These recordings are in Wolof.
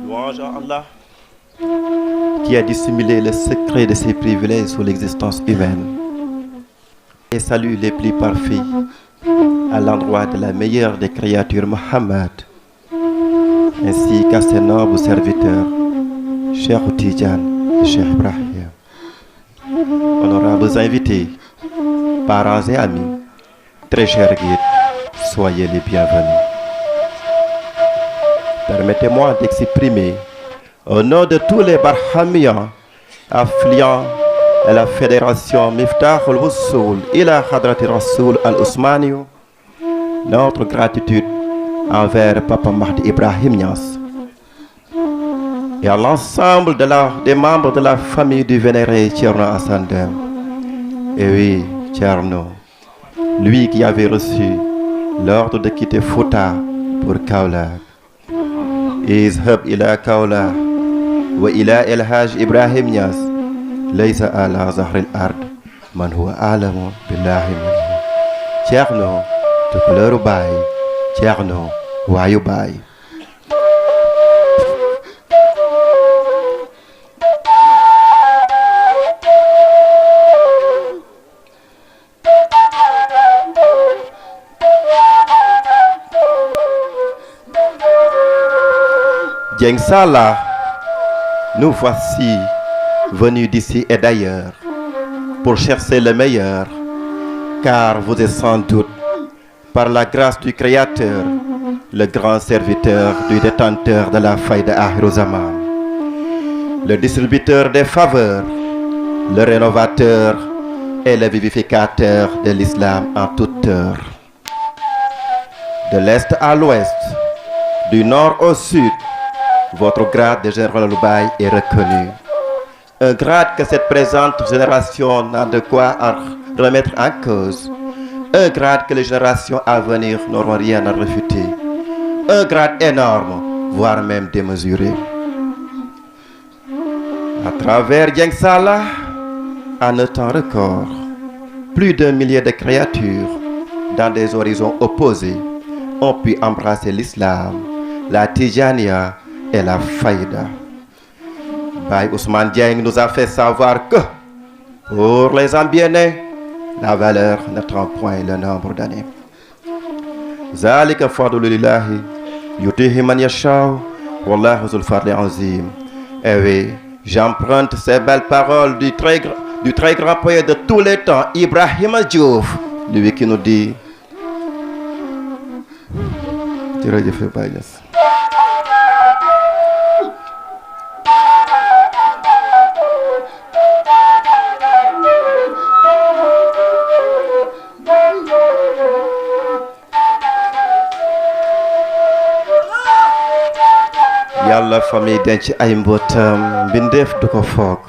Louange à Allah qui a dissimulé le secret de ses privilèges sur l'existence humaine et salue les plus parfaits à l'endroit de la meilleure des créatures, Muhammad, ainsi qu'à ses nobles serviteurs, Cheikh Tidiane et Cheikh Ibrahim. Honorables invités, parents et amis, très chers guides, soyez les bienvenus. Permettez-moi d'exprimer au nom de tous les Barhamiens affiliés à la fédération Miftah al-Wussoul ila Hadrati Rasoul al-Ousmani notre gratitude envers Papa Mahdi Ibrahim Niass et à l'ensemble des membres de la famille du vénéré Thierno Assane Dème. Et oui, Thierno, lui qui avait reçu l'ordre de quitter Fouta pour Kaolack. اذهب إلى كولا وإلى الحاج إبراهيم نياس ليس على ظهر الأرض من هو أعلم بالله منه. Thierno tukulóoru baay, Thierno waayu baay. Dieng Salah, nous voici venus d'ici et d'ailleurs pour chercher le meilleur, car vous êtes sans doute, par la grâce du Créateur, le grand serviteur du détenteur de la Faïda Akhirou Zaman, le distributeur des faveurs, le rénovateur et le vivificateur de l'islam en toute heure. De l'est à l'ouest, du nord au sud, votre grade de général Baye est reconnu. Un grade que cette présente génération n'a de quoi remettre en cause. Un grade que les générations à venir n'auront rien à refuter. Un grade énorme, voire même démesuré. À travers Dieng Salah, en un temps record, plus d'1 millier de créatures, dans des horizons opposés, ont pu embrasser l'islam, la Tijania et la Faïda. Baye Ousmane Dieng nous a fait savoir que, pour les ambiennés, la valeur n'attend point le nombre d'années. Zalika fadlulillahi yutihi man yasha'u wallahu zul fadli azim. Et oui, j'emprunte ces belles paroles du très grand poète de tous les temps, Ibrahima Diouf, lui qui nous dit jërëjëf Baye Niass. Yàlla famille denc ay mbootam mbindeef du ko foog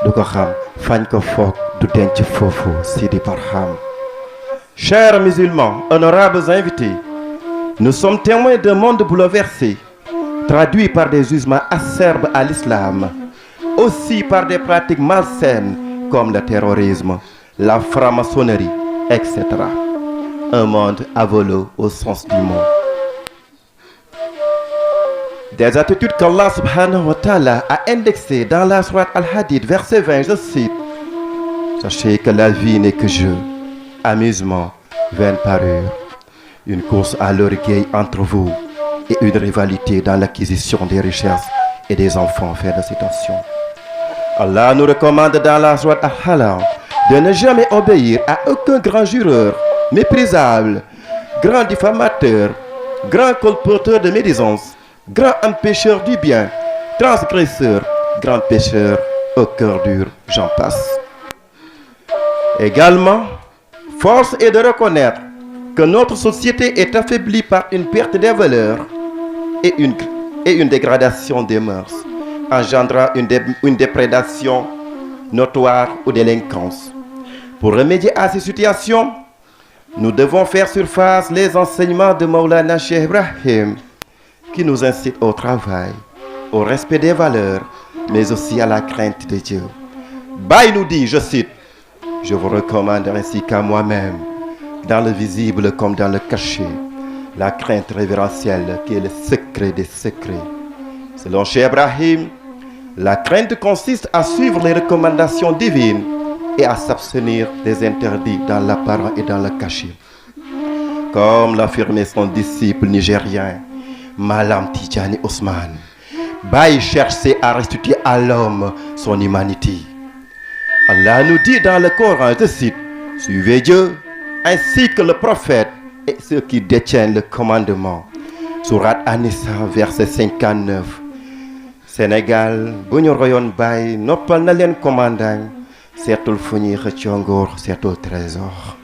du ko xam fañ ko foog du denc foofu Sidi Barham. Chers musulmans, honorables invités, nous sommes témoins d'un monde bouleversé, traduit par des usements acerbes à l'islam, aussi par des pratiques malsaines comme le terrorisme, la franc-maçonnerie, etc. Un monde avolo au sens du mot. Des attitudes qu'Allah subhanahu wa ta'ala a indexées dans la sourate Al-Hadid, verset 20, je cite: sachez que la vie n'est que jeu, amusement, vaine parure, une course à l'orgueil entre vous et une rivalité dans l'acquisition des richesses et des enfants. Fin de citation. Allah nous recommande dans la sourate Al-Halal de ne jamais obéir à aucun grand jureur, méprisable, grand diffamateur, grand colporteur de médisance, grand empêcheur du bien, transgresseur, grand pécheur, au cœur dur, j'en passe. Également, force est de reconnaître que notre société est affaiblie par une perte des valeurs et une dégradation des mœurs, engendrant une déprédation notoire ou délinquance. Pour remédier à ces situations, nous devons faire surface les enseignements de Maulana Cheikh Ibrahim, qui nous incite au travail, au respect des valeurs, mais aussi à la crainte de Dieu. Baye nous dit, je cite: je vous recommande ainsi qu'à moi-même, dans le visible comme dans le caché, la crainte révérentielle qui est le secret des secrets, Selon Cheikh Ibrahim, la crainte consiste à suivre les recommandations divines et à s'abstenir des interdits dans l'apparent et dans le caché. Comme l'affirmait son disciple nigérien, Malam Tidjani Ousmane, Baye cherchait à restituer à l'homme son humanité. Allah nous dit dans le Coran, je cite, « Suivez Dieu ainsi que le prophète et ceux qui détiennent le commandement. » Sourate An-Nisa, verset 59. Sénégal, bu ñu royoon Baye noppal na leen commandant seetul fu ñuy xëccoo nguur seetul trésor.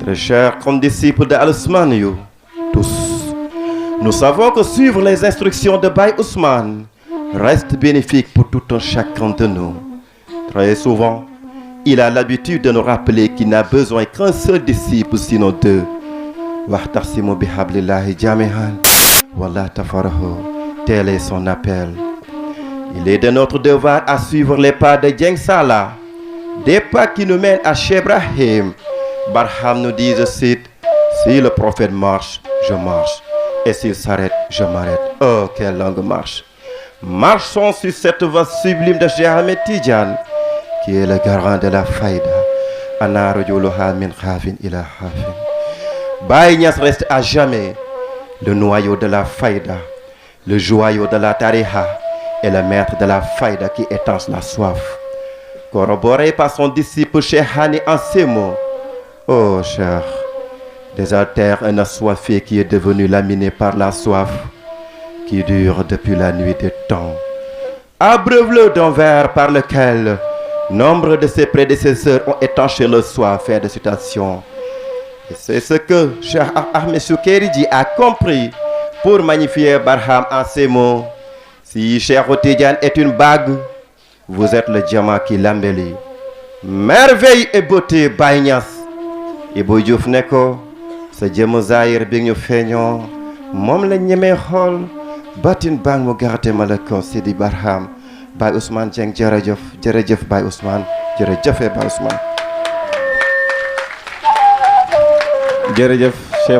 Très chers condisciples de Al-Ousmane, tous, nous savons que suivre les instructions de Baye Ousmane reste bénéfique pour tout un chacun de nous. Très souvent, il a l'habitude de nous rappeler qu'il n'a besoin qu'un seul disciple, sinon deux. Wahtasimu bihablillahi jami'an wala tafarraqu. Tel est son appel. Il est de notre devoir à suivre les pas de Dieng Salah, des pas qui nous mènent à Cheikh Ibrahim. Barham nous dit, je cite, « Si le prophète marche, je marche. Et s'il s'arrête, je m'arrête. » Oh, quelle longue marche! Marchons sur cette voie sublime de Cheikh Ahmed Tidjane, qui est le garant de la faïda. Ana rajuluha min khafin ila khafin. Baye Niass reste à jamais le noyau de la faïda, le joyau de la tariha et le maître de la faïda qui étanche la soif. Corroboré par son disciple Cheikh Hani en ces mots, oh cher, désaltère un assoiffé qui est devenu laminé par la soif qui dure depuis la nuit des temps. Abreuve-le d'un verre par lequel nombre de ses prédécesseurs ont étanché le soif. Fin de citation. Et c'est ce que Cheikh Ahmed Soukayriji a compris pour magnifier Barham en ces mots. Si Cheikh Tidjane est une bague, vous êtes le diamant qui l'embellit. Merveille et beauté, Baye Niass. Ibou Diouf ne ko sa jëmu zaahir bi ñu feeñoo moom la ñemee xool batin baa mu garte ma la ko Sidi Barham. Baye Ousmane Dieng jërëjëf jërëjëf Baye Ousmane jërëjëfee Baye Ousmane jërëjëf Cheikh